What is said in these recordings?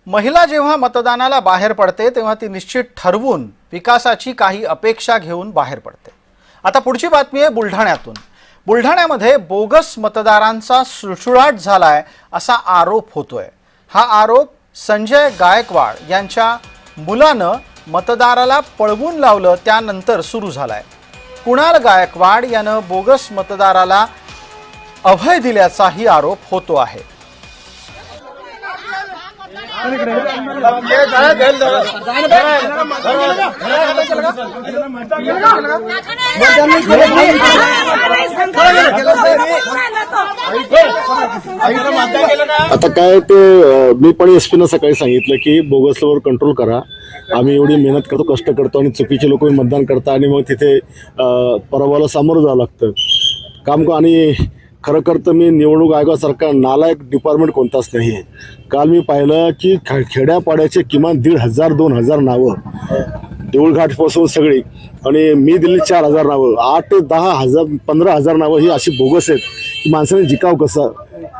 महिला जेव्हा मतदानाला बाहेर पडते तेव्हा ती निश्चित ठरवून विकासाची काही अपेक्षा घेऊन बाहेर पडते। आता पुढची बातमी आहे बुलढाण्यातून। बुलढाण्यामध्ये बोगस मतदारांचा सुळसुळाट झालाय असा आरोप होतोय। हा आरोप संजय गायकवाड यांच्या मुलानं मतदाराला पळवून लावलं त्यानंतर सुरू झालाय। कुणाल गायकवाड यानं बोगस मतदाराला अभय दिल्याचाही आरोप होतो आहे। आता काय ते मी पण एसपीनं सकाळी सांगितलं की बोगसवर कंट्रोल करा। आम्ही एवढी मेहनत करतो, कष्ट करतो आणि चुकीचे लोक मतदान करतात आणि मग तिथे पराभवाला सामोरं जावं लागतं काम। आणि खरं तर मी निवडणूक आयोगासारखा नालायक डिपार्टमेंट कोणताच नाही आहे। काल मी पाहिलं की खेड्यापाड्याचे किमान 1,500-2,000 नावं देऊळघाटपासून सगळी, आणि मी दिली 4,000 नावं, 8 ते 10,000 15,000 नावं ही अशी बोगस आहेत की माणसाने जिकाव कसं।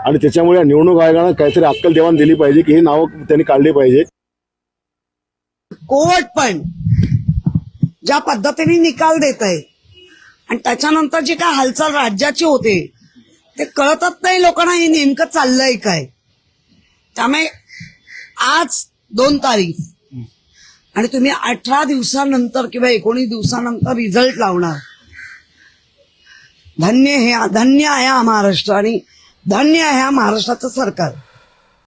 आणि त्याच्यामुळे निवडणूक आयोगानं काहीतरी अक्कल देवाण दिली पाहिजे की ही नावं त्यांनी काढली पाहिजे। कोर्ट पण ज्या पद्धतीने निकाल देत आहे आणि त्याच्यानंतर जी काय हालचाल राज्याची होते ते कळतच नाही लोकांना हे नेमकं चाललंय काय। त्यामुळे आज 2 तारीख आणि तुम्ही 18 दिवसानंतर किंवा 19 दिवसानंतर रिझल्ट लावणार। धन्य आहे हा महाराष्ट्र आणि धन्य आहे हा महाराष्ट्राचं सरकार।